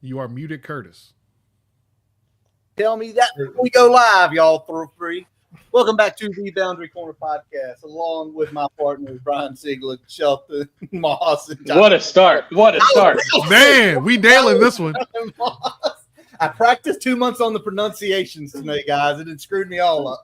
You are muted, Curtis. Tell me that we go live, y'all. For free. Welcome back to the Boundary Corner podcast, along with my partners Brian Ziegler, Shelton Moss, and What a start! What a start! Man, we nailing this one. I practiced 2 months on the pronunciations today, guys, and it screwed me all up.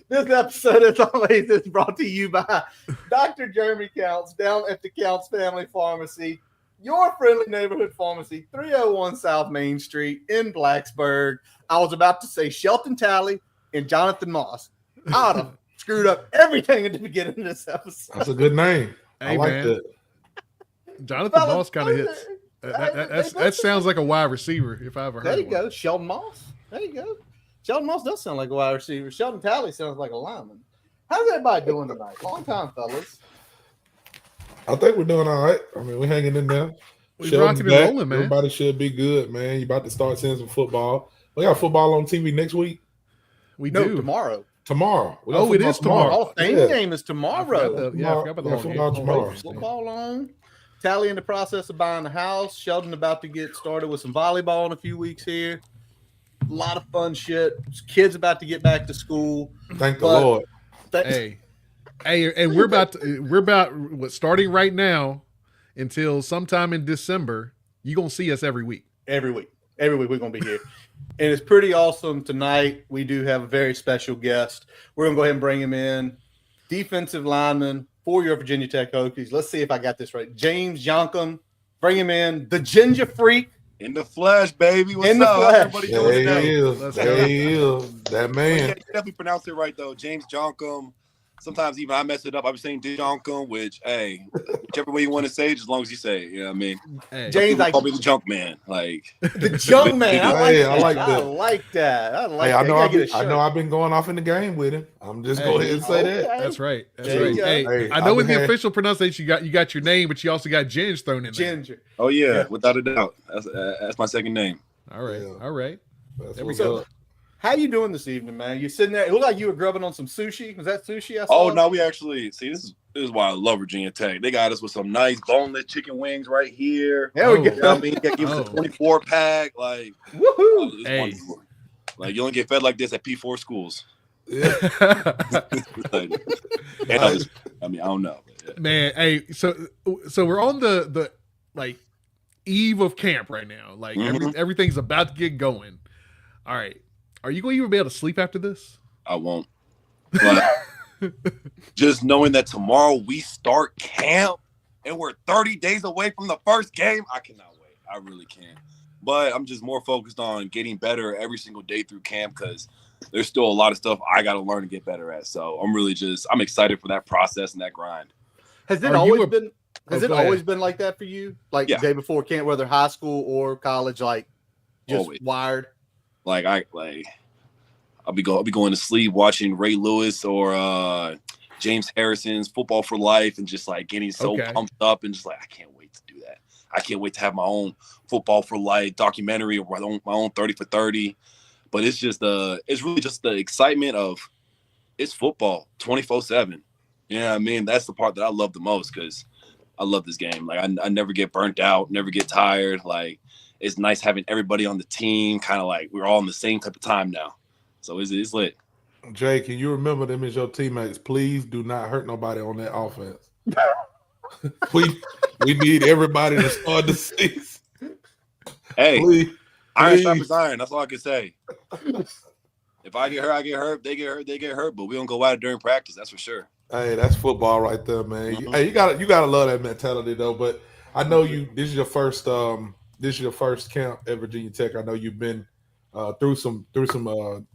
This episode, as always, is brought to you by Dr. Jeremy Counts down at the Counts Family Pharmacy, your friendly neighborhood pharmacy, 301 South Main Street in Blacksburg. I was about to say Shelton Talley and Jonathan Moss. I would have screwed up everything at the beginning of this episode. That's a good name. Hey, I like man. that. Jonathan Moss kind of hits. That sounds like a wide receiver if I ever heard There you one. go. Sheldon Moss. There you go. Sheldon Moss does sound like a wide receiver. Sheldon Talley sounds like a lineman. How's everybody doing tonight? Long time, fellas. I think we're doing all right. I mean, we're hanging in there. We Sheldon's rocking and back. rolling, man. Everybody should be good, man. You about to start seeing some football. We got football on TV next week. We No, do. tomorrow. Tomorrow. We got Oh, it football is tomorrow. Hall of Fame Yeah. game is tomorrow. I forgot about the Yeah, long football game. tomorrow. Football on. Tally in the process of buying a house. Sheldon about to get started with some volleyball in a few weeks here. A lot of fun shit. Kids about to get back to school. Thank the But- Lord. Hey, and we're about starting right now until sometime in December. You're gonna see us every week. Every week we're going to be here. And it's pretty awesome tonight. We do have a very special guest. We're going to go ahead and bring him in. Defensive lineman for your Virginia Tech Hokies. Let's see if I got this right. James Djonkam. Bring him in. The Ginger Freak. In the flesh, baby. What's In the up? flesh. Everybody There doing he today? is. Let's There go. he is. That Yeah, man. you definitely pronounced it right, though. James Djonkam. Sometimes even I mess it up. I'm saying Djonkam, which, hey, whichever way you want to say it, as long as you say it. You know what I mean? Hey, James, People like call me the junk man. Like, the junk man. I like Hey, that. I like that. I like that. Hey, I that. know You gotta get a I shirt. know I've been going off in the game with him. I'm just Hey, go ahead and say that. okay. that's right. That's There right. you go. Hey, Hey, I know I've in the been- official pronunciation you got your name, but you also got Ginge thrown in there. Ginger. oh, yeah, Yeah. without a doubt. That's my second name. All right, Yeah. all right. That's There we what's go. up. How you doing this evening, man? You sitting there? It looked like you were grubbing on some sushi. Was that sushi? I Oh, saw? no, we actually, see, this is why I love Virginia Tech. They got us with some nice boneless chicken wings right here. There we Oh. go. You know what I mean? They give us Oh. a 24-pack. Like, Woohoo! it's Hey. wonderful. Like, you don't get fed like this at P4 schools. Yeah. Like, and I don't know. But, yeah. Man, hey, so we're on the like eve of camp right now. Like everything's about to get going. All right. Are you going to even be able to sleep after this? I won't. But just knowing that tomorrow we start camp and we're 30 days away from the first game, I cannot wait. I really can. But I'm just more focused on getting better every single day through camp because there's still a lot of stuff I got to learn to get better at. So I'm excited for that process and that grind. Has it Are you always a- been? Has Oh, it go ahead. always been like that for you? Like Yeah. the day before camp, whether high school or college, like just Always. wired. I'll be going to sleep watching Ray Lewis or James Harrison's Football for Life and just like getting so Okay. pumped up and just like I can't wait to do that. I can't wait to have my own Football for Life documentary or my own 30 for 30. But it's just it's really just the excitement of it's football 24/7. You know what I mean? That's the part that I love the most because I love this game. Like I never get burnt out, never get tired. Like it's nice having everybody on the team, kind of like we're all on the same type of time now. So it's lit. Jay, can you remember them as your teammates? Please do not hurt nobody on that offense. we need everybody to start the season. Hey, Please. iron sharpens iron. That's all I can say. If I get hurt, I get hurt. They get hurt, they get hurt. But we don't go out during practice. That's for sure. Hey, that's football right there, man. Mhm. Hey, you gotta love that mentality though. But I know this is your first camp at Virginia Tech. I know you've been through some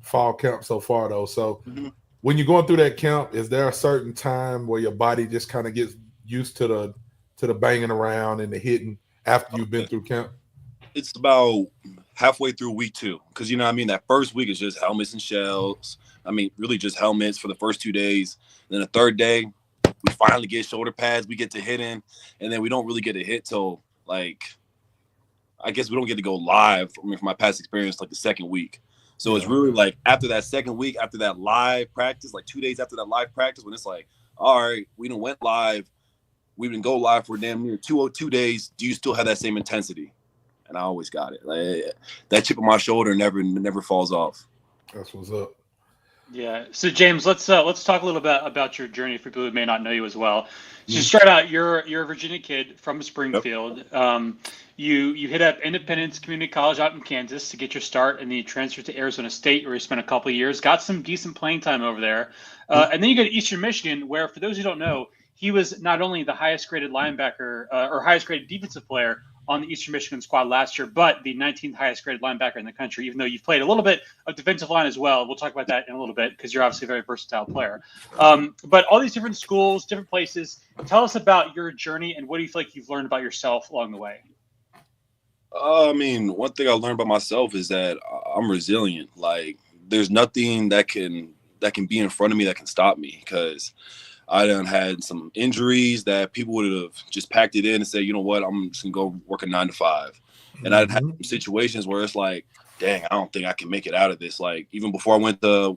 fall camp so far though. So Mhm. when you're going through that camp, is there a certain time where your body just kind of gets used to the banging around and the hitting after you've been through camp? It's about halfway through week 2 because you know what I mean. That first week is just helmets and shells. I mean, really just helmets for the first 2 days. Then the third day, we finally get shoulder pads. We get to hit in, and then we don't really get to hit till like, I guess we don't get to go live. From my past experience, like the second week. So it's really like after that second week, after that live practice, like 2 days after that live practice, when it's like, all right, we done went live. We didn't go live for damn near 202 days. Do you still have that same intensity? and I always got it. Like, that chip on my shoulder never falls off. That's what's up. Yeah. So James, let's talk a little bit about your journey for people who may not know you as well. So start out, you're a Virginia kid from Springfield. Yep. You hit up Independence Community College out in Kansas to get your start, and then you transferred to Arizona State, where you spent a couple of years, got some decent playing time over there, and then you go to Eastern Michigan, where, for those who don't know, he was not only the highest graded linebacker or highest graded defensive player on the Eastern Michigan squad last year, but the 19th highest graded linebacker in the country, even though you've played a little bit of defensive line as well. We'll talk about that in a little bit because you're obviously a very versatile player. But all these different schools, different places, tell us about your journey and what do you feel like you've learned about yourself along the way? I mean, one thing I learned about myself is that I'm resilient. Like, there's nothing that can be in front of me that can stop me, because I done had some injuries that people would have just packed it in and said, you know what, I'm just gonna go work a 9 to 5. And I'd had situations where it's like, dang, I don't think I can make it out of this. Like, even before I went to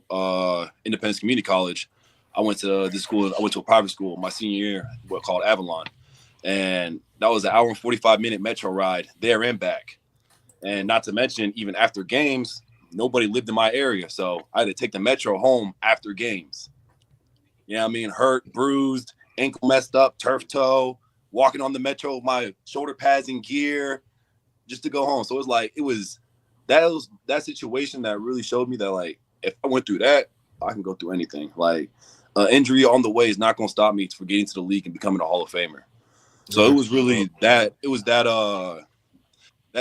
Independence Community College, I went to this school. I went to a private school my senior year, called Avalon, and that was an hour and 45-minute metro ride there and back. And not to mention, even after games, nobody lived in my area, so I had to take the metro home after games. You know what I mean? Hurt, bruised, ankle messed up, turf toe, walking on the metro with my shoulder pads and gear just to go home. So it was that situation that really showed me that, like, if I went through that, I can go through anything. Like, injury on the way is not going to stop me from getting to the league and becoming a Hall of Famer. So it was really that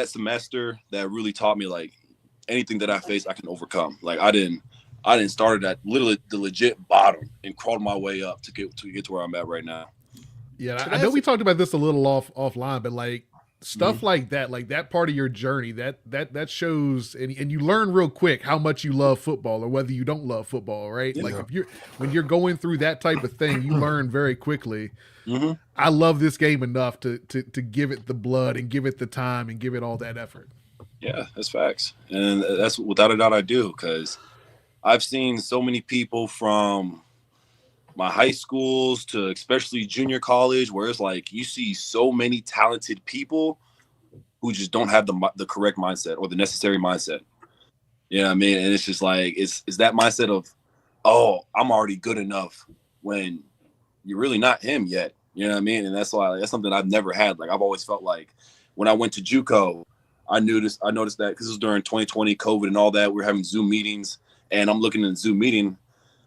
semester that really taught me, like, anything that I face, I can overcome. Like, I didn't start at literally the legit bottom and crawled my way up to get to where I'm at right now. Yeah, I know we talked about this a little offline, but like stuff like that part of your journey, that shows, and you learn real quick how much you love football or whether you don't love football, right? Yeah. Like when you're going through that type of thing, you learn very quickly. Mm-hmm. I love this game enough to give it the blood and give it the time and give it all that effort. Yeah, that's facts, and that's without a doubt I do, because I've seen so many people from my high schools to especially junior college, where it's like you see so many talented people who just don't have the correct mindset or the necessary mindset. You know what I mean? And it's just like it's that mindset of, oh, I'm already good enough, when you're really not him yet. You know what I mean? And that's something I've never had. Like, I've always felt like when I went to JUCO, I noticed that because it was during 2020 COVID and all that, we were having Zoom meetings. And I'm looking in the Zoom meeting,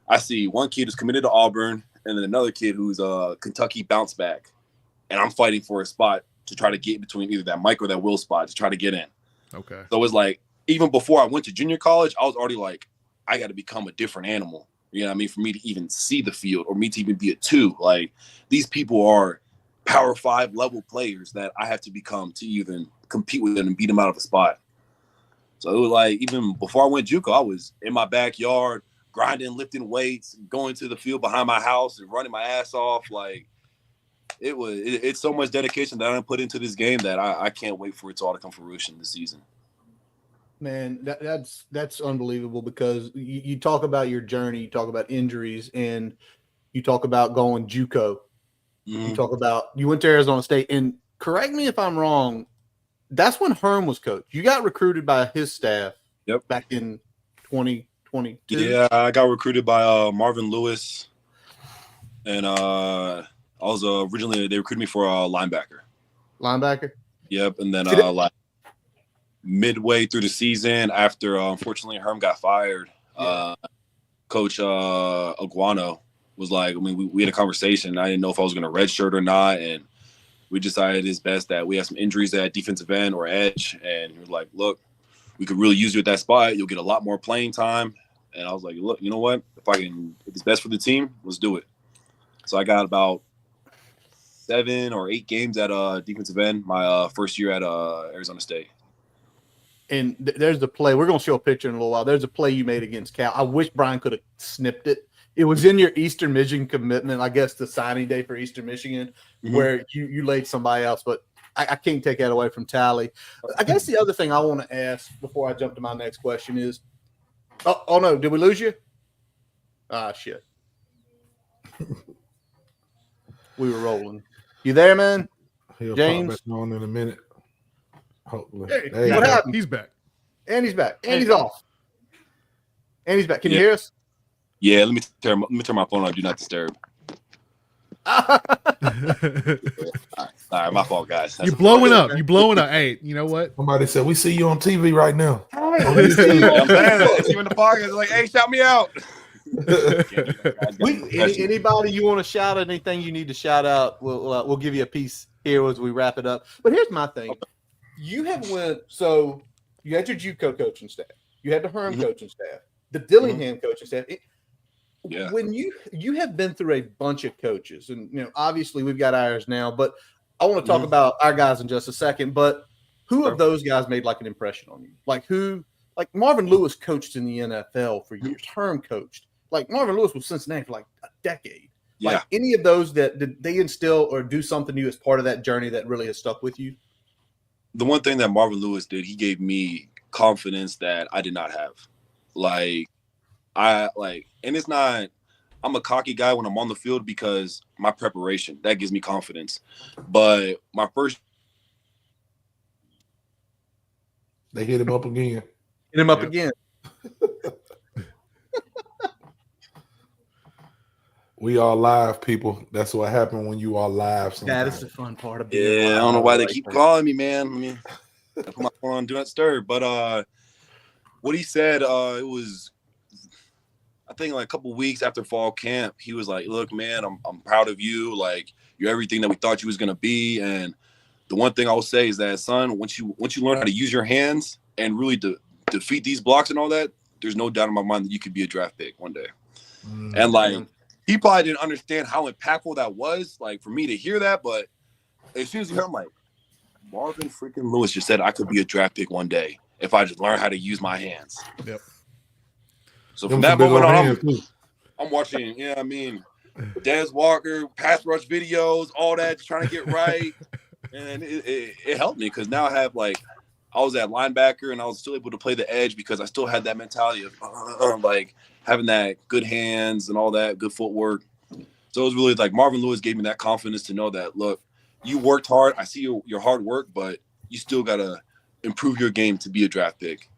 I see one kid who's committed to Auburn, and then another kid who's a Kentucky bounce back. And I'm fighting for a spot to try to get between either that Mike or that Will spot to try to get in. Okay. So it's like, even before I went to junior college, I was already like, I got to become a different animal. You know what I mean? For me to even see the field, or me to even be a 2. Like, these people are Power 5 level players that I have to become to even compete with them and beat them out of a spot. So it was like, even before I went JUCO, I was in my backyard, grinding, lifting weights, going to the field behind my house and running my ass off. Like, it's so much dedication that I put into this game that I can't wait for it to all to come fruition this season. Man, that's unbelievable, because you talk about your journey, you talk about injuries, and you talk about going JUCO. You talk about you went to Arizona State, and correct me if I'm wrong, that's when Herm was coach. You got recruited by his staff. Yep. Back in 2022. Yeah, I got recruited by Marvin Lewis, and I was originally, they recruited me for a linebacker. Linebacker. Yep, and then like midway through the season, after unfortunately Herm got fired, Coach Aguano was like, I mean, we had a conversation. I didn't know if I was going to redshirt or not, and we decided it's best that we have some injuries at defensive end or edge. And he was like, look, we could really use you at that spot. You'll get a lot more playing time. And I was like, look, you know what? If it's best for the team, let's do it. So I got about 7 or 8 games at defensive end my first year at Arizona State. And there's the play. We're going to show a picture in a little while. There's a play you made against Cal. I wish Brian could have snipped it. It was in your Eastern Michigan commitment, I guess the signing day for Eastern Michigan, where you laid somebody else. But I can't take that away from Tally. I guess the other thing I want to ask before I jump to my next question is, oh no, did we lose you? Ah, shit. We were rolling. You there, man? He'll James? pop back on in a minute. Hopefully. Hey, There you what go. happened? He's back. And he's back. And he's off. And he's back. Can you Yeah. hear us? Yeah, let me turn my phone on. Do not disturb. All right, my fault, guys. You blowing up. You blowing up. Hey, you know what? Somebody said, we see you on TV right now. I'm saying that. It's even the podcast. Like, hey, shout me out. Anybody you want to shout out, anything you need to shout out, we'll give you a piece here as we wrap it up. But here's my thing: you have so you had your JUCO coaching staff, you had the Herm coaching staff, the Dillingham coaching staff. Yeah. When you have been through a bunch of coaches, and obviously we've got ours now, but I want to talk about our guys in just a second. But who of those guys made like an impression on you? Like Marvin Lewis coached in the NFL for years. Herm coached. Like Marvin Lewis was Cincinnati for like a decade. Yeah. Like any of those did they instill or do something new as part of that journey that really has stuck with you? The one thing that Marvin Lewis did, he gave me confidence that I did not have. And it's not, I'm a cocky guy when I'm on the field because my preparation, that gives me confidence. But my first. They hit him up again. Hit him up again. We are live, people. That's what happened when you are live. Sometimes. That is the fun part of being Yeah, live. I don't know why they keep calling me, man. I mean, I put my phone on do not disturb. But what he said, it was, I think like a couple weeks after fall camp, he was like, "Look, man, I'm proud of you. Like, you're everything that we thought you was gonna be." And the one thing I will say is that, son, once you learn how to use your hands and really defeat these blocks and all that, there's no doubt in my mind that you could be a draft pick one day. And like, he probably didn't understand how impactful that was, like, for me to hear that. But as soon as you hear, I'm like, Marvin freaking Lewis just said I could be a draft pick one day if I just learn how to use my hands. Yep. So from that moment on, I'm watching, Dennis Walker, pass rush videos, all that, just trying to get right. And it helped me because now I have, like, I was at linebacker and I was still able to play the edge because I still had that mentality of like having that good hands and all that, good footwork. So it was really like Marvin Lewis gave me that confidence to know that, look, you worked hard. I see your hard work, but you still got to improve your game to be a draft pick.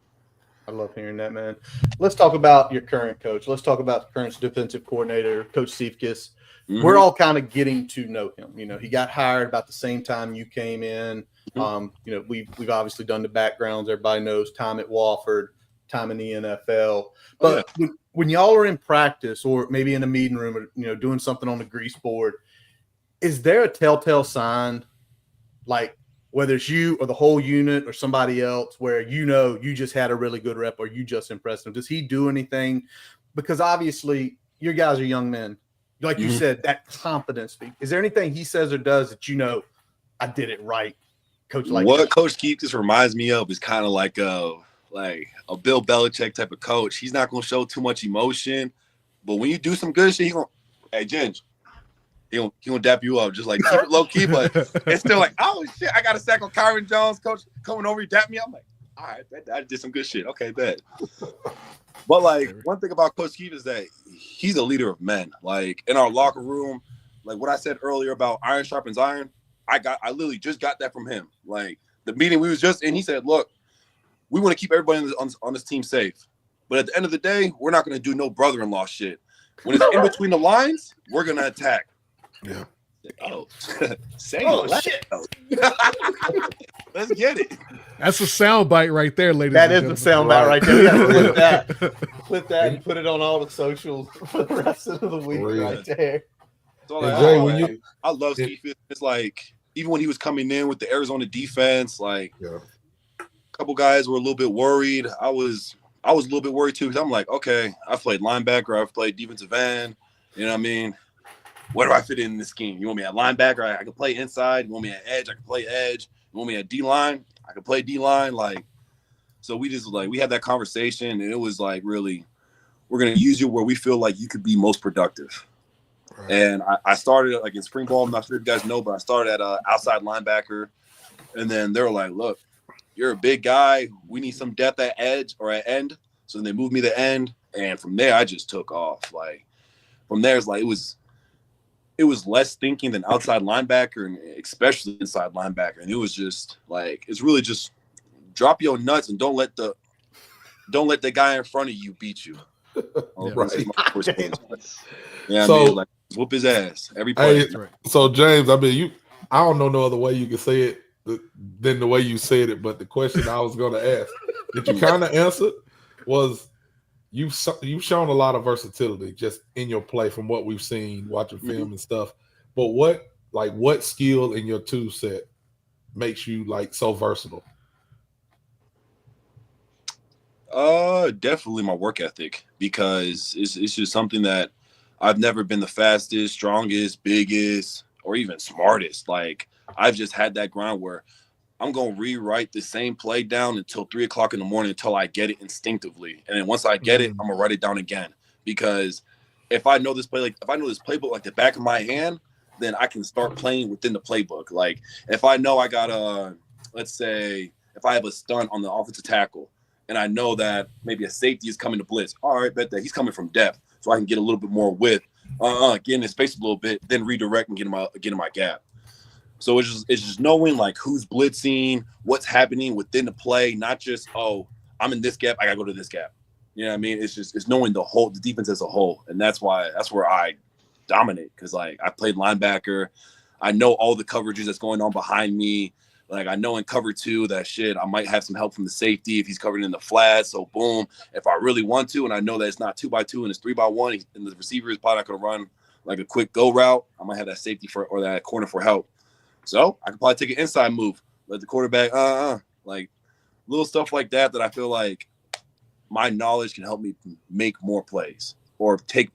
I love hearing that, man. Let's talk about your current coach. Let's talk about the current defensive coordinator, Coach Siefkes. Mm-hmm. We're all kind of getting to know him. He got hired about the same time you came in. We've obviously done the backgrounds. Everybody knows time at Wofford, time in the NFL. But when y'all are in practice or maybe in a meeting room or, doing something on the grease board, is there a telltale sign, like whether it's you or the whole unit or somebody else, where you just had a really good rep or you just impressed him? Does he do anything? Because obviously your guys are young men. Like you said, that confidence. Is there anything he says or does that I did it right, Coach? Like what Coach Keith just reminds me of is kind of like a Bill Belichick type of coach. He's not going to show too much emotion, but when you do some good shit, hey, Ginge, he gonna dap you up, just like keep it low key, but it's still like, oh shit, I got a sack on Kyron Jones, coach coming over, he dap me. I'm like, all right, I did some good shit. Okay, bet. But like one thing about Coach Keith is that he's a leader of men. Like in our locker room, like what I said earlier about iron sharpens iron, I literally just got that from him. Like the meeting we was just in, he said, look, we want to keep everybody on this team safe. But at the end of the day, we're not going to do no brother-in-law shit. When it's in between the lines, we're going to attack. Yeah. Oh, shit. Let's get it. That's a sound bite right there, ladies. That is the sound bite right there. We got to clip that and put it on all the socials for the rest of the week right there. So I love Steve. It's like even when he was coming in with the Arizona defense, like a couple guys were a little bit worried. I was a little bit worried too because I'm like, okay, I've played linebacker, I've played defensive end. You know what I mean? Where do I fit in this scheme? You want me at linebacker? I can play inside. You want me at edge? I can play edge. You want me at D-line? I can play D-line. Like, so we had that conversation, and it was like, really, we're going to use you where we feel like you could be most productive. Right. And I started like in spring ball. I'm not sure if you guys know, but I started at outside linebacker. And then they were like, look, you're a big guy. We need some depth at edge or at end. So then they moved me to end. And from there, I just took off. Like, from there, it's like, it was less thinking than outside linebacker and especially inside linebacker. And it was just like, it's really just drop your nuts and don't let the guy in front of you beat you. Right. Yeah, So- I mean, like whoop his ass every play. Hey, so James, I mean, I don't know no other way you can say it than the way you said it. But the question I was going to ask that you kind of answered was you've shown a lot of versatility just in your play from what we've seen, watching film and stuff. But what skill in your tool set makes you like so versatile? Definitely my work ethic, because it's just something that I've never been the fastest, strongest, biggest, or even smartest. Like I've just had that grind where I'm gonna rewrite the same play down until 3 o'clock in the morning until I get it instinctively, and then once I get it, I'm gonna write it down again. Because if I know this playbook like the back of my hand, then I can start playing within the playbook. Like if I know I got let's say if I have a stunt on the offensive tackle, and I know that maybe a safety is coming to blitz. All right, bet that he's coming from depth, so I can get a little bit more width, get in his face a little bit, then redirect and get in my gap. So it's just knowing like who's blitzing, what's happening within the play, not just I'm in this gap, I gotta go to this gap. You know what I mean? It's knowing the defense as a whole, and that's where I dominate, because like I played linebacker, I know all the coverages that's going on behind me. Like I know in cover 2 that shit, I might have some help from the safety if he's covered in the flat. So boom, if I really want to, and I know that it's not 2x2 and it's 3x1, and the receiver is probably not going to run like a quick go route, I might have that safety or that corner for help. So I could probably take an inside move, let the quarterback, like little stuff like that I feel like my knowledge can help me make more plays or take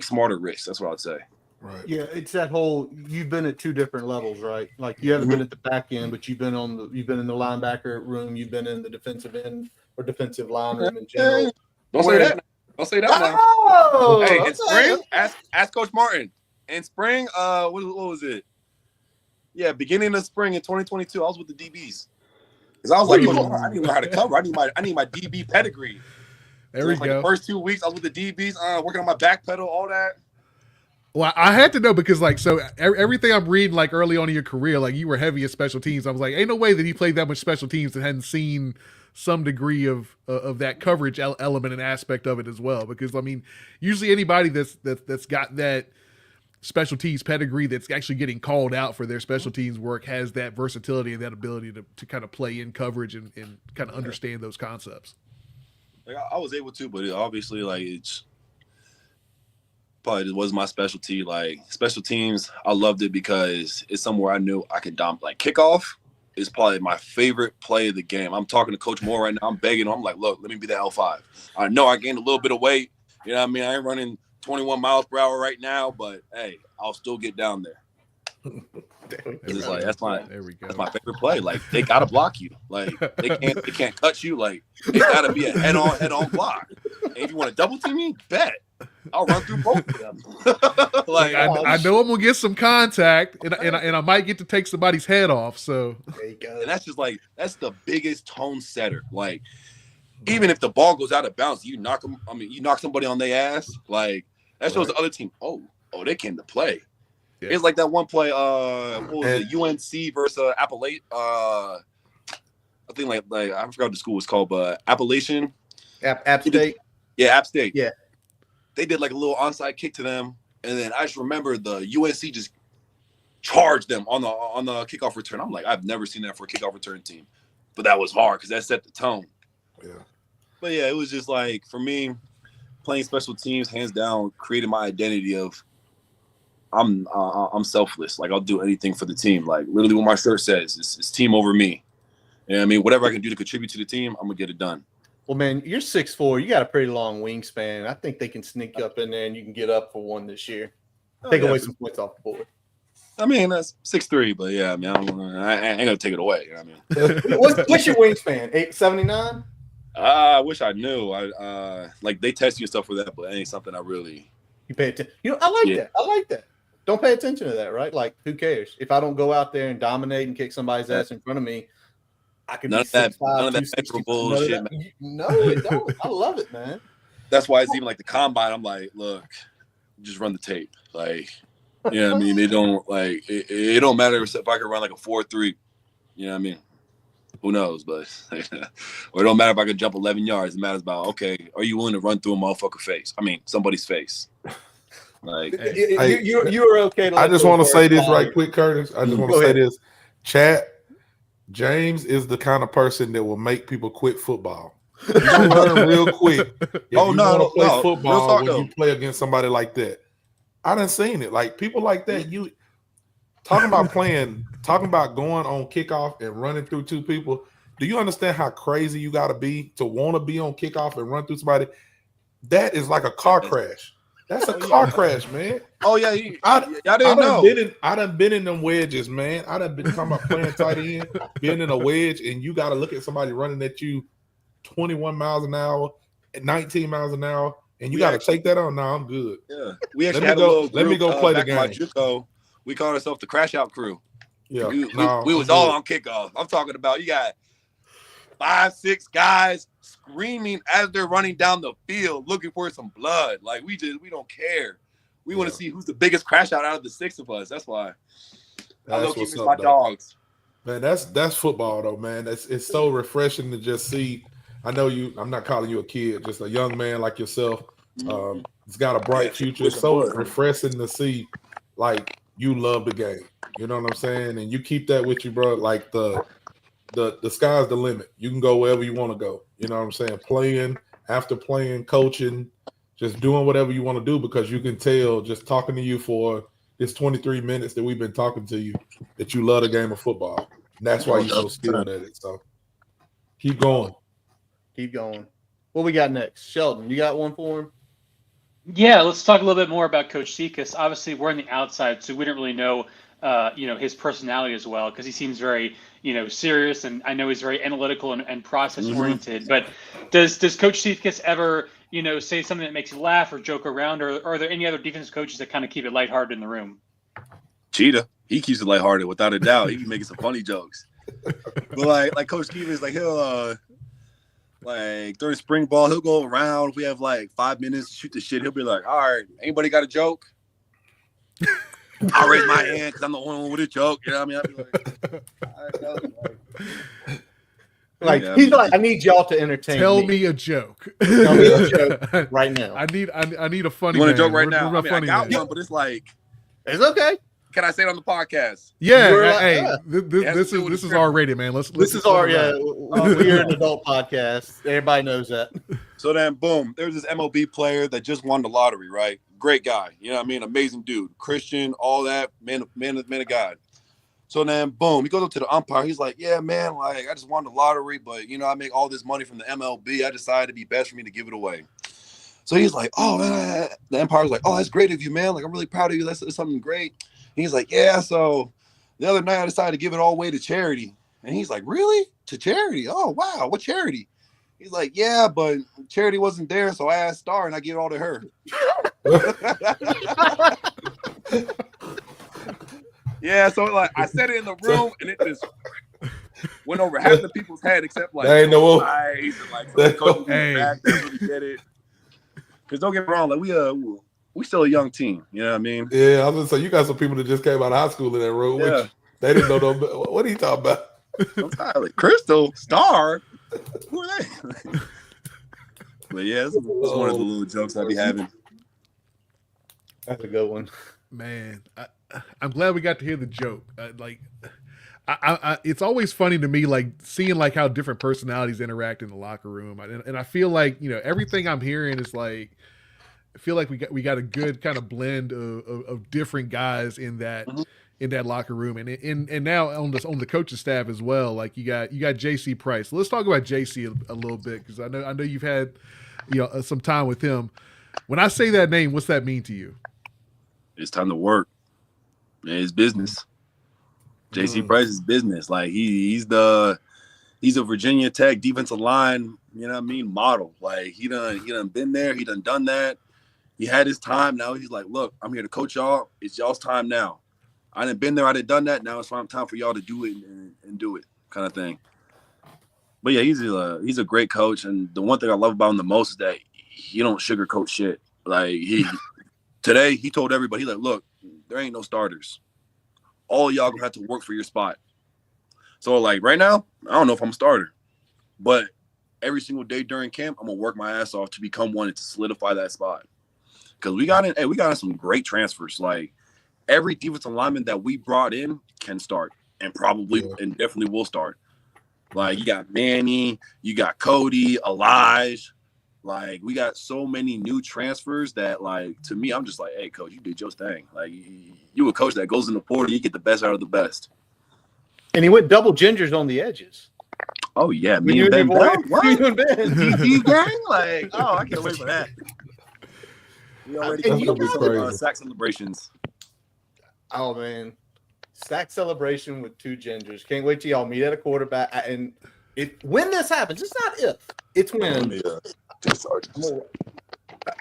smarter risks. That's what I'd say. Right. Yeah, it's that whole. You've been at 2 different levels, right? Like you haven't been at the back end, but you've been in the linebacker room. You've been in the defensive end or defensive line room in general. Don't say that. Don't say that now. Oh, Hey, in okay. spring, ask Coach Martin. In spring, what was it? Yeah, beginning of spring in 2022, I was with the DBs. Because I was like, I need to learn how to cover. I need my DB pedigree. There So we it's like go. the first 2 weeks, I was with the DBs, working on my back pedal, all that. Well, I had to know because, like, so everything I'm reading, like, early on in your career, like, you were heavy at special teams. I was like, ain't no way that he played that much special teams and hadn't seen some degree of that coverage element and aspect of it as well. Because, I mean, usually anybody that's got that special teams pedigree that's actually getting called out for their special teams work has that versatility and that ability to kind of play in coverage and kind of understand those concepts. Like I was able to, but obviously, like, it's probably was my specialty. Like special teams, I loved it because it's somewhere I knew I could dominate. Like kickoff is probably my favorite play of the game. I'm talking to Coach Moore right now. I'm begging him. I'm like, look, let me be the L5. I know I gained a little bit of weight. You know what I mean? I ain't running 21 miles per hour right now, but hey, I'll still get down there. It's like that's my favorite play. Like they gotta block you. Like they can't cut you. Like it gotta be a head on block. And if you want to double team me, bet I'll run through both of them. Like I know I'm gonna get some contact, and I might get to take somebody's head off. So there you go. And that's just like that's the biggest tone setter. Like even if the ball goes out of bounds, you knock them. I mean, you knock somebody on their ass. Like that shows the other team. Oh, they came to play. Yeah. It's like that one play. What was it? UNC versus Appalachian. I think like I forgot what the school was called, but Appalachian. App State. Yeah, App State. Yeah. They did like a little onside kick to them, and then I just remember the UNC just charged them on the kickoff return. I'm like, I've never seen that for a kickoff return team, but that was hard because that set the tone. Yeah. But yeah, it was just like for me, playing special teams, hands down, created my identity of I'm selfless. Like I'll do anything for the team. Like literally, what my shirt says is team over me. You know what I mean? Whatever I can do to contribute to the team, I'm gonna get it done. Well, man, you're 6'4". You got a pretty long wingspan. I think they can sneak up in there and you can get up for one this year. Take away some points off the board. I mean, that's 6'3", but yeah, I mean, I ain't gonna take it away. You know what I mean? What's your wingspan? 8'79"? I wish I knew. Like they test you and stuff for that, but it ain't something I really. You pay attention. I like that. I like that. Don't pay attention to that, right? Like, who cares? If I don't go out there and dominate and kick somebody's ass in front of me, I can none be 6'5", none of that extra bullshit. No, it don't. I love it, man. That's why it's even like the combine. I'm like, look, just run the tape. Like, you know what I mean? They don't like it don't matter if I can run like a 4.3. You know what I mean? Who knows? But or it don't matter if I can jump 11 yards. It matters about, okay, are you willing to run through a motherfucker face? I mean, somebody's face. Like, you were okay. I just want to say this right quick, Curtis. I just want to say this. Chat, James is the kind of person that will make people quit football. You can learn real quick. If you want to play football when you play against somebody like that. I done seen it. Like people like that, you talking about going on kickoff and running through two people. Do you understand how crazy you got to be to want to be on kickoff and run through somebody? That is like a car crash. That's a car crash, man. Oh yeah, I didn't know. I done been in them wedges, man. I done been talking about playing tight end, being in a wedge, and you got to look at somebody running at you 21 miles an hour, 19 miles an hour, and you got to take that on. No, I'm good. Yeah, we actually let me go play the game. We called ourselves the Crash Out Crew. Yeah, we was all on kickoff. I'm talking about you got 5-6 guys screaming as they're running down the field looking for some blood. Like we don't care. We want to see who's the biggest crash out of the 6 of us. That's why. I love keeping my dogs. Man, that's football though, man. It's so refreshing to just see. I know I'm not calling you a kid, just a young man like yourself. It's got a bright future. It's so refreshing to see, like, you love the game. You know what I'm saying? And you keep that with you, bro. Like the sky's the limit. You can go wherever you want to go. You know what I'm saying? Playing, after playing, coaching, just doing whatever you want to do, because you can tell just talking to you for this 23 minutes that we've been talking to you that you love the game of football. And that's why you're so skilled at it. So keep going. Keep going. What we got next? Sheldon, you got one for him? Yeah, let's talk a little bit more about Coach Sekas. Obviously, we're on the outside, so we don't really know, his personality as well, because he seems very, serious, and I know he's very analytical and process oriented. But does Coach Sekas ever, say something that makes you laugh or joke around, or are there any other defensive coaches that kind of keep it lighthearted in the room? Cheetah, he keeps it lighthearted without a doubt. He be making some funny jokes. But like Coach Keevan is like, he'll like during spring ball, he'll go around. If we have like 5 minutes to shoot the shit, he'll be like, all right, anybody got a joke? I'll raise my hand because I'm the only one with a joke. You know what I mean? I'll be like, he's like, I need y'all to entertain me. Tell me a joke. Tell me a joke right now. I need a funny. You want a joke right now? I got one, but it's like, it's okay. Can I say it on the podcast? Yeah. This is R-rated, man. This is our we're an adult podcast. Everybody knows that. So then, boom, there's this MLB player that just won the lottery, right? Great guy, you know what I mean? Amazing dude, Christian, all that, man of God. So then, boom, he goes up to the umpire. He's like, yeah, man, like I just won the lottery, but I make all this money from the MLB. I decided it'd be best for me to give it away. So he's like, oh, man. The umpire's like, oh, that's great of you, man. Like, I'm really proud of you. That's something great. And he's like, yeah, so the other night I decided to give it all away to charity. And he's like, really? To charity? Oh, wow. What charity? He's like, yeah, but charity wasn't there, so I asked Star and I give it all to her. Yeah, so like I said it in the room and it just went over half the people's head except like nice and like some coaches in the back that really get it. Because don't get me wrong, like we still a young team, you know what I mean? Yeah, I was gonna say you got some people that just came out of high school in that room, which they didn't know. What are you talking about? Like Crystal, Star, who are they? But yeah, it's one of the little jokes I be having. That's a good one, man. I'm glad we got to hear the joke. It's always funny to me, like seeing like how different personalities interact in the locker room, and I feel like everything I'm hearing is like, I feel like we got a good kind of blend of different guys in that in that locker room, and now on the coaching staff as well. Like you got JC Price. Let's talk about JC a little bit, because I know you've had some time with him. When I say that name, what's that mean to you? It's time to work. Man, it's business. JC Price is business. Like he's a Virginia Tech defensive line, model. Like he done been there, he done that. He had his time. Now he's like, look, I'm here to coach y'all. It's y'all's time now. I done been there, I done that. Now it's time for y'all to do it and do it, kind of thing. But yeah, he's a great coach, and the one thing I love about him the most is that he don't sugarcoat shit. Like today he told everybody, he's like, look, there ain't no starters. All y'all gonna have to work for your spot. So like right now, I don't know if I'm a starter, but every single day during camp, I'm gonna work my ass off to become one and to solidify that spot. Because we got in some great transfers. Like every defensive lineman that we brought in can start and probably and definitely will start. Like you got Manny, you got Cody, Elijah. Like we got so many new transfers that, like, to me, I'm just like, hey, coach, you did your thing. Like you a coach that goes in the portal, you get the best out of the best. And he went double gingers on the edges. Oh yeah, me and Ben. You and Ben. DG gang, like, oh, I can't wait for that. We already sack celebrations. Oh man, sack celebration with 2 gingers. Can't wait till y'all meet at a quarterback. And when this happens, it's not if, it's when.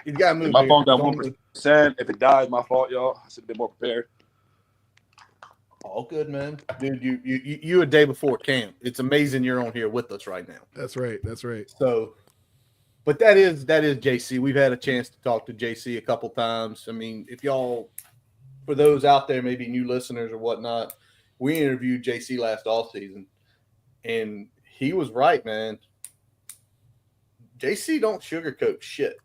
You gotta move. My phone got 1%. If it dies, my fault, y'all. I should have been more prepared. All good, man. Dude, you a day before camp. It's amazing you're on here with us right now. That's right. That's right. So, but that is JC. We've had a chance to talk to JC a couple times. I mean, if y'all, for those out there, maybe new listeners or whatnot, we interviewed JC last offseason, and he was right, man. JC don't sugarcoat shit.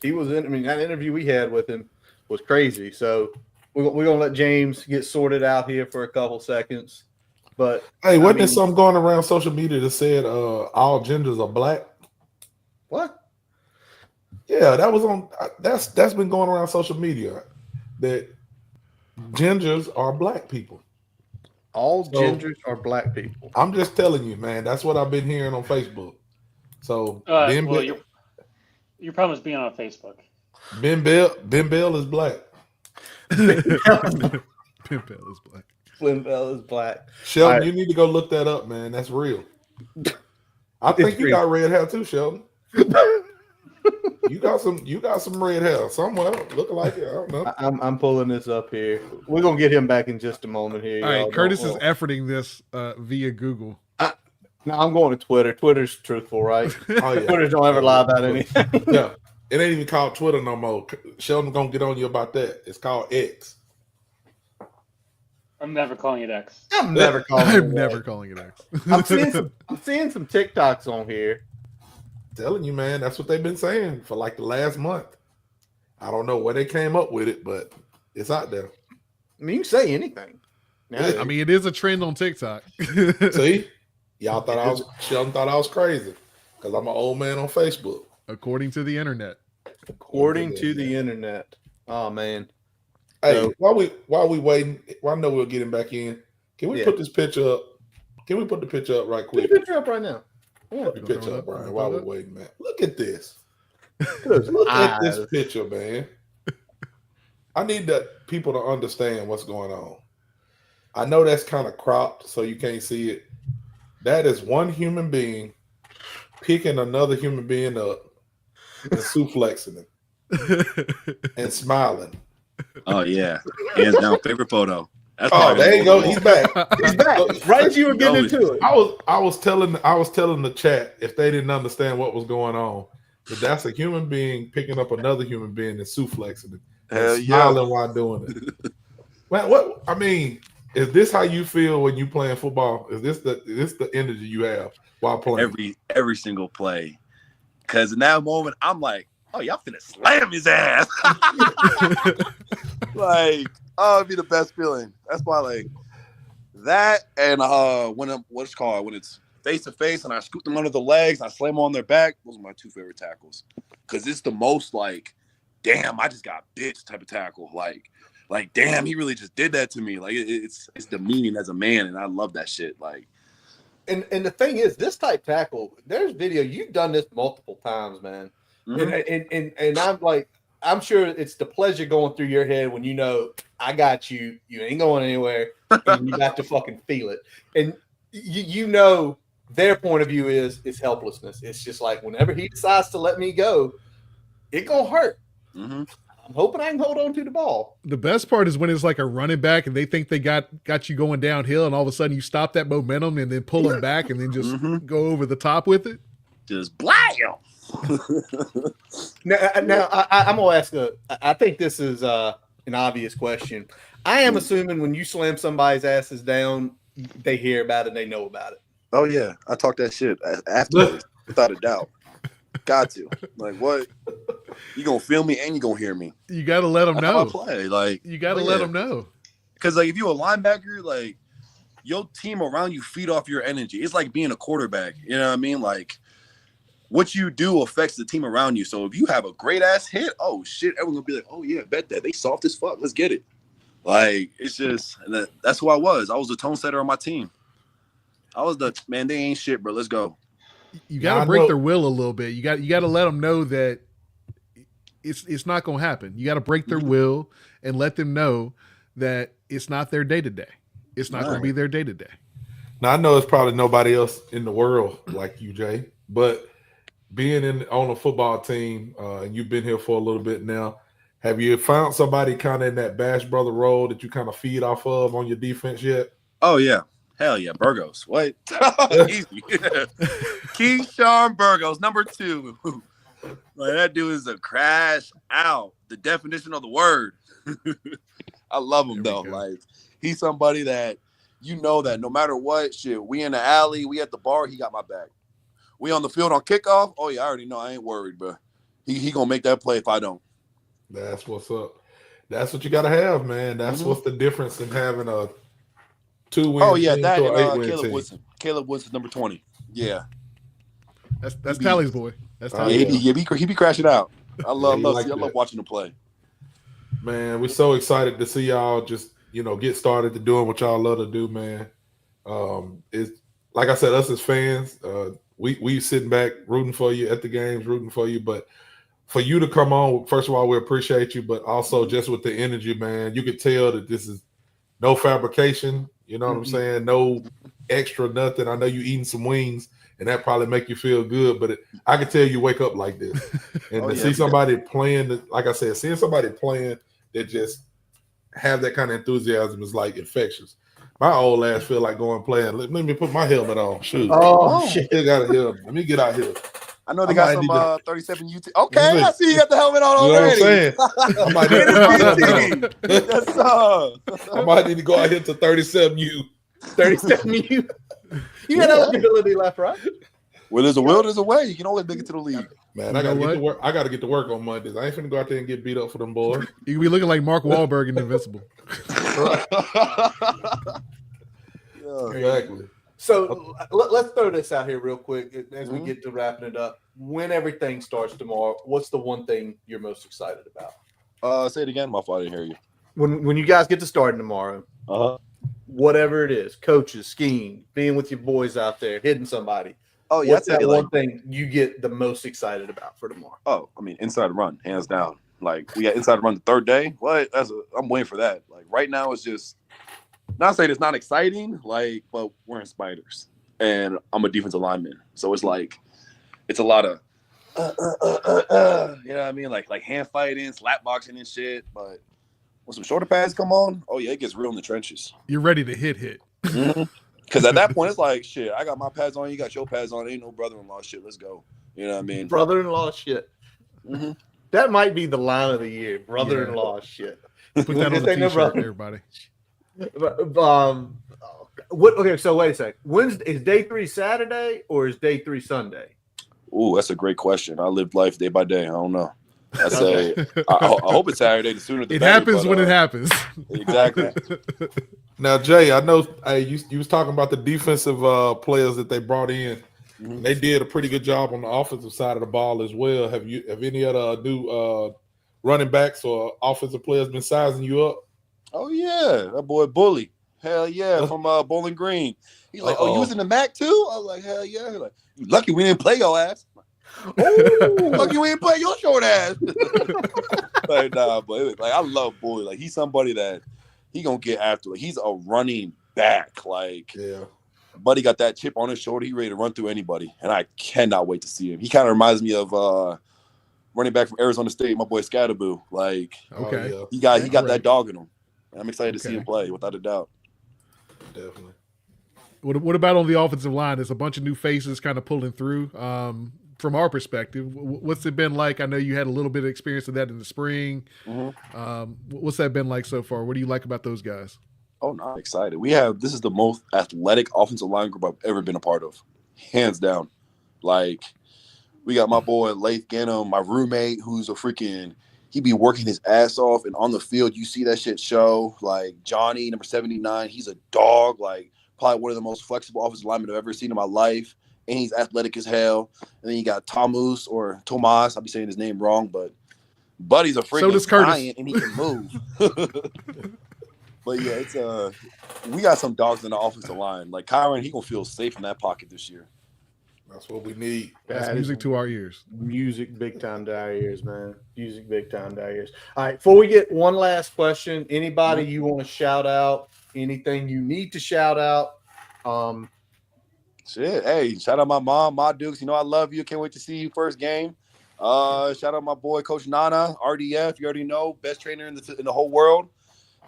He was in. I mean, that interview we had with him was crazy. So we're gonna let James get sorted out here for a couple seconds. But hey, wasn't there something going around social media that said all genders are black? What? Yeah, that was on. That's been going around social media that genders are black people. All genders are black people. I'm just telling you, man. That's what I've been hearing on Facebook. So your problem is being on Facebook. Ben Bell is black. Ben Bell is black. Ben Bell is black. Sheldon, you need to go look that up, man. That's real. I think you got red hair too, Sheldon. You got some red hair somewhere. Looking like it. I don't know. I'm pulling this up here. We're gonna get him back in just a moment here. All right, Curtis is efforting this via Google. No, I'm going to Twitter. Twitter's truthful, right? Oh, yeah. Twitter don't ever lie about anything. Yeah, it ain't even called Twitter no more. Sheldon gonna get on you about that. It's called X. I'm never calling it X. I'm never calling it X. I'm seeing some TikToks on here. Telling you, man, that's what they've been saying for like the last month. I don't know where they came up with it, but it's out there. I mean, you can say anything. Yeah. I mean, it is a trend on TikTok. See, Sheldon thought I was crazy because I'm an old man on Facebook. According to the internet. According to the internet. Oh man. Hey, so, while we waiting, I know we'll get him back in. Can we put this picture up? Can we put the picture up right quick? Put the picture up right now. Put the picture up, Brian, while we're waiting, man. Look at this. Look at this picture, man. I need people to understand what's going on. I know that's kind of cropped, so you can't see it. That is one human being picking another human being up and suplexing him and smiling. Oh yeah, hands down, favorite photo. That's there you go. He's back. He's back. Right as you were getting into it. I was telling the chat if they didn't understand what was going on, that that's a human being picking up another human being and suplexing it, and smiling while doing it. Man, what I mean, is this how you feel when you playing football? Is this the energy you have while playing? Every single play, because in that moment I'm like, oh, y'all finna slam his ass. Like, oh, it'd be the best feeling. That's why, like, that and when it's face to face and I scoop them under the legs and I slam them on their back, those are my 2 favorite tackles. Because it's the most like, damn, I just got bitch type of tackle. Like, damn, he really just did that to me. Like, it's demeaning as a man, and I love that shit. Like, and the thing is, this type tackle, there's video. You've done this multiple times, man. Mm-hmm. And I'm like, I'm sure it's the pleasure going through your head when you know I got you. You ain't going anywhere, and you got to fucking feel it. And you know their point of view is helplessness. It's just like whenever he decides to let me go, it gonna hurt. Mm-hmm. I'm hoping I can hold on to the ball. The best part is when it's like a running back and they think they got you going downhill, and all of a sudden you stop that momentum and then pull them back and then just go over the top with it. Just blam. Now I'm gonna ask I think this is an obvious question. I am assuming when you slam somebody's asses down, they hear about it and they know about it. Oh yeah, I talk that shit afterwards, without a doubt. Got to. Like, what? You gonna feel me and you gonna hear me. You got to let them That's know. how I play. Like, You got to let them know. Because like, if you're a linebacker, like your team around you feed off your energy. It's like being a quarterback. You know what I mean? Like, what you do affects the team around you. So if you have a great ass hit, oh shit, everyone's gonna be like, oh yeah, bet that they soft as fuck. Let's get it. Like, it's just that's who I was. I was the tone setter on my team. I was the man. They ain't shit, bro. Let's go. You got to break their will a little bit. You got to let them know that it's not going to happen. You got to break their will and let them know that it's not their day to day. It's not going to be their day to day. Now I know it's probably nobody else in the world like you, Jay, but being on a football team, and you've been here for a little bit now, have you found somebody kind of in that Bash Brother role that you kind of feed off of on your defense yet? Oh yeah. Hell yeah, Burgos. What? Easy. Keyshawn Burgos, number 2. Like, that dude is a crash out. The definition of the word. I love him though. Like, he's somebody that you know that no matter what, shit, we in the alley, we at the bar, he got my back. We on the field on kickoff. Oh yeah, I already know. I ain't worried, bro. He gonna make that play if I don't. That's what's up. That's what you gotta have, man. That's what's the difference in having a 2-win. Oh yeah, team that to an and 8-win Caleb team. Woodson. Caleb Woodson's number 20. Yeah. That's Tally's boy. That's Yeah, Tally's he be crashing out. I love that. watching him play. Man, we're so excited to see y'all just, get started to doing what y'all love to do, man. It's like I said, us as fans, we sitting back rooting for you at the games, rooting for you. But for you to come on, first of all, we appreciate you, but also just with the energy, man, you could tell that this is no fabrication. You know what I'm saying? No extra nothing. I know you eating some wings, and that probably make you feel good, but I can tell you wake up like this. And to see somebody playing, like I said, seeing somebody playing that just have that kind of enthusiasm is like infectious. My old ass feel like going playing. Let me put my helmet on. Shoot. Oh, shit. Still got a helmet. Let me get out here. I know they got some 37 UT. Okay, I see you got the helmet on You know already. what I'm saying? I might Yes, sir. I might need to go out here to 37U. 37U. You got eligibility left, right? Well, there's a will, there's a way. You can always make it to the league. Man, I gotta get to work. I gotta get to work on Mondays. I ain't finna go out there and get beat up for them boys. You can be looking like Mark Wahlberg in Invincible. Exactly. So let's throw this out here real quick as we get to wrapping it up. When everything starts tomorrow, what's the one thing you're most excited about? Say it again, my father didn't hear you. When you guys get to starting tomorrow, whatever it is, coaches, scheme, being with your boys out there, hitting somebody. Oh yeah, what's that one thing you get the most excited about for tomorrow? Oh, I mean, inside run, hands down. Like, we got inside run the third day. What? I'm waiting for that. Like, right now, it's just not saying it's not exciting, like, but we're in spiders, and I'm a defensive lineman, so it's like it's a lot of you know what I mean, like hand fighting, slap boxing and shit. But when some shoulder pads come on, oh yeah, it gets real in the trenches. You're ready to hit. Because at that point, it's like, shit, I got my pads on, you got your pads on. Ain't no brother-in-law shit. Let's go. You know what I mean? Brother-in-law shit. That might be the line of the year. Brother-in-law shit. Put that on the t-shirt, everybody. Okay, so wait a sec. Is day 3 Saturday or is day 3 Sunday? Ooh, that's a great question. I live life day by day. I don't know. I say, I hope it's Saturday. The sooner the better. It happens when it happens. Exactly. Now, Jay, I know you was talking about the defensive players that they brought in. They did a pretty good job on the offensive side of the ball as well. Have any other new running backs or offensive players been sizing you up? Oh yeah, that boy Bully. Hell yeah, from Bowling Green. He's like, oh, you was in the MAC too? I was like, hell yeah. He's like, you lucky we didn't play your ass. Lucky we didn't play your short ass. Like, nah, but like, I love Bully. Like, he's somebody that he gonna get after. Like, he's a running back. Like, yeah. Buddy got that chip on his shoulder. He ready to run through anybody, and I cannot wait to see him. He kind of reminds me of running back from Arizona State, my boy Scatterboo. Like, okay, he got that dog in him. I'm excited to see him play, without a doubt. Definitely. What about on the offensive line? There's a bunch of new faces kind of pulling through. From our perspective, what's it been like? I know you had a little bit of experience with that in the spring. What's that been like so far? What do you like about those guys? Oh, no, I'm excited. This is the most athletic offensive line group I've ever been a part of, hands down. Like, we got my boy Lath Gannum, my roommate, who's he be working his ass off, and on the field, you see that shit show. Like, Johnny, number 79, he's a dog, like, probably one of the most flexible offensive linemen I've ever seen in my life, and he's athletic as hell. And then you got Tomas, I'll be saying his name wrong, but Buddy's a freaking giant, and he can move. But yeah, it's we got some dogs in the offensive line. Like Kyron, he gonna feel safe in that pocket this year. That's what we need. That's music to our ears. Music big time to our ears, man. Music big time to our ears. All right, before we get one last question, anybody you want to shout out? Anything you need to shout out? Shit, hey, shout out my mom, Ma Dukes. You know I love you. Can't wait to see you first game. Shout out my boy Coach Nana, RDF. You already know, best trainer in the whole world.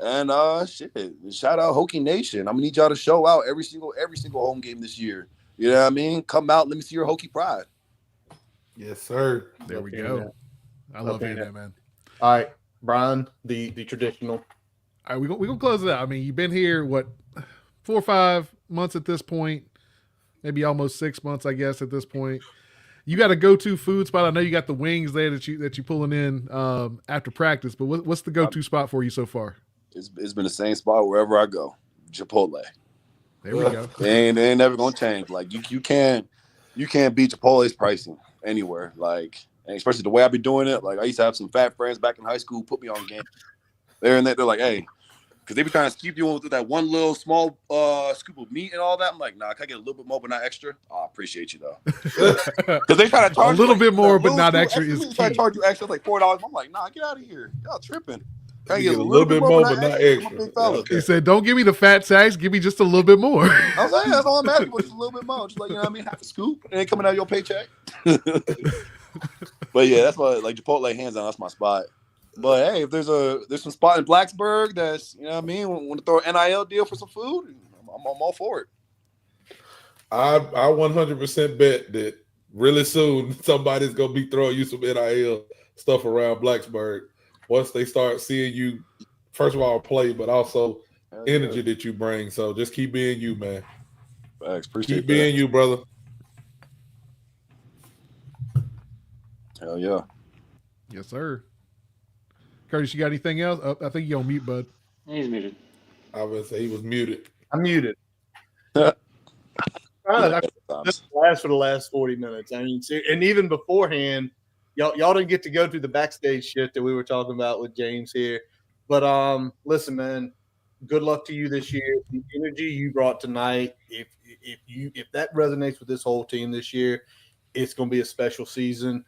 And shout out Hokie Nation. I'm gonna need y'all to show out every single home game this year. You know what I mean? Come out, let me see your Hokie pride. Yes, sir. There we go. I love hearing that, man. All right, Brian, the traditional. All right, we're gonna close it out. I mean, you've been here 4 or 5 months at this point, maybe almost 6 months, I guess, at this point. You got a go-to food spot. I know you got the wings there that you pulling in after practice, but what's the go-to spot for you so far? It's been the same spot wherever I go. Chipotle. There we go. And they ain't never gonna change. Like you can't beat Chipotle's pricing anywhere. Like, and especially the way I be doing it. Like I used to have some fat friends back in high school put me on game. They're like, hey, because they be trying to keep you with that one little small scoop of meat and all that. I'm like, nah, can I get a little bit more but not extra? I appreciate you though. Because they try to charge a little bit more but not extra is key. Try to charge you extra like $4. I'm like, nah, get out of here. Y'all tripping. I get a little bit more, but not extra. Okay. He said, "Don't give me the fat sacks. Give me just a little bit more." I was like, that's all I'm asking for, just a little bit more. Just like, you know what I mean? Half a scoop. It ain't coming out of your paycheck. But yeah, that's why, like, Chipotle, hands down, that's my spot. But hey, if there's some spot in Blacksburg that's, you know what I mean, want to throw an NIL deal for some food, I'm all for it. I 100% bet that really soon somebody's gonna be throwing you some NIL stuff around Blacksburg. Once they start seeing you, first of all, play, but also energy that you bring. So just keep being you, man. Thanks. Appreciate keep being you, brother. Hell yeah. Yes, sir. Curtis, you got anything else? Oh, I think you're on mute, bud. He's muted. I was gonna say he was muted. I'm muted. This last for the last 40 minutes. I mean, and even beforehand, y'all didn't get to go through the backstage shit that we were talking about with James here. But listen, man, good luck to you this year. The energy you brought tonight, if that resonates with this whole team this year, it's going to be a special season.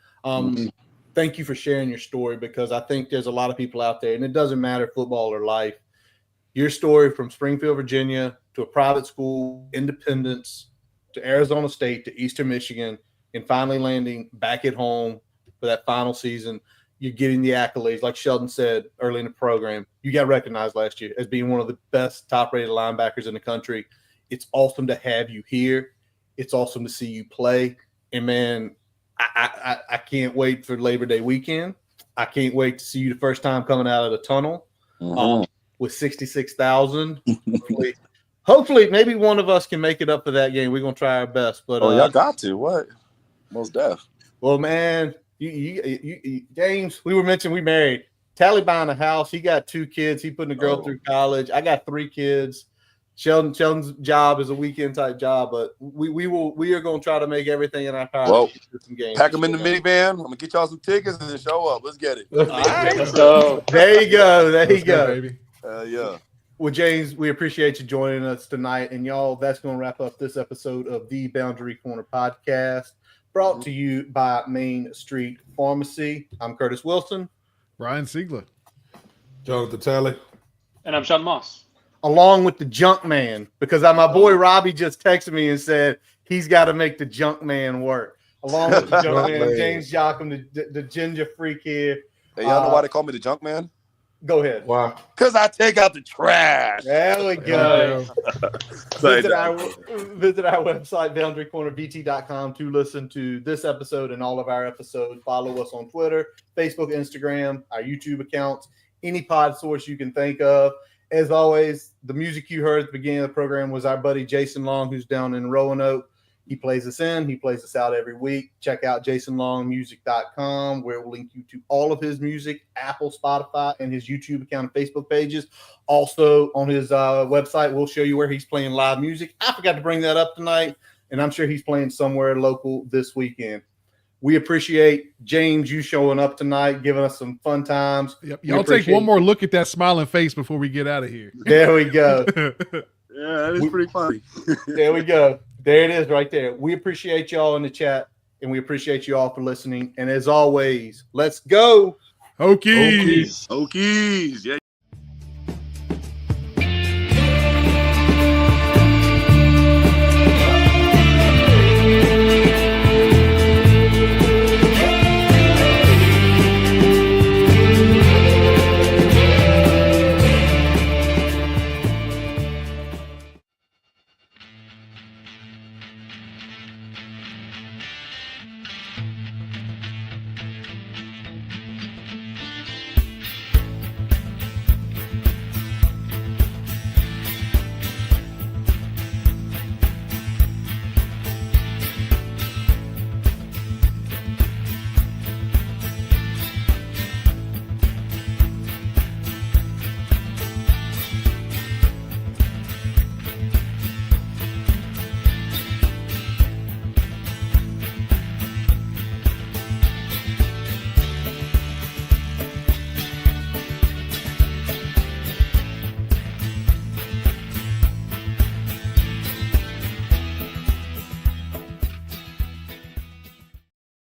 Thank you for sharing your story, because I think there's a lot of people out there, and it doesn't matter football or life. Your story from Springfield, Virginia, to a private school, Independence, to Arizona State, to Eastern Michigan, and finally landing back at home for that final season. You're getting the accolades. Like Sheldon said early in the program, you got recognized last year as being one of the best top-rated linebackers in the country. It's awesome to have you here. It's awesome to see you play. And, man, I can't wait for Labor Day weekend. I can't wait to see you the first time coming out of the tunnel with 66,000. Hopefully, maybe one of us can make it up for that game. We're going to try our best. But y'all got to. What? Most def. Well, man, you James, we were mentioning we married. Tally buying a house. He got 2 kids. He putting a girl through college. I got 3 kids. Sheldon's job is a weekend type job, but we are going to try to make everything in our power. Well, some games. Pack them in the minivan. I'm going to get y'all some tickets and then show up. Let's get it. All right. So, there you go. There you go. Baby. Yeah. Well, James, we appreciate you joining us tonight. And y'all, that's going to wrap up this episode of the Boundary Corner podcast, brought to you by Main Street Pharmacy. I'm Curtis Wilson. Brian Siegler. Jonathan Talley. And I'm Sean Moss. Along with the junk man, because my boy Robbie just texted me and said he's got to make the junk man work. Along with the junk man, James Djonkam, the ginger freak here. Hey, y'all know why they call me the junk man? Go ahead. Wow. Because I take out the trash. There we go. Visit our website, boundarycornerbt.com, to listen to this episode and all of our episodes. Follow us on Twitter, Facebook, Instagram, our YouTube accounts, any pod source you can think of. As always, the music you heard at the beginning of the program was our buddy Jason Long, who's down in Roanoke. He plays us in. He plays us out every week. Check out jasonlongmusic.com, where we'll link you to all of his music, Apple, Spotify, and his YouTube account and Facebook pages. Also, on his website, we'll show you where he's playing live music. I forgot to bring that up tonight, and I'm sure he's playing somewhere local this weekend. We appreciate, James, you showing up tonight, giving us some fun times. Yep. Y'all take one more look at that smiling face before we get out of here. There we go. Yeah, that is pretty funny. There we go. There it is right there. We appreciate y'all in the chat, and we appreciate you all for listening. And as always, let's go. Hokies. Hokies. Yeah.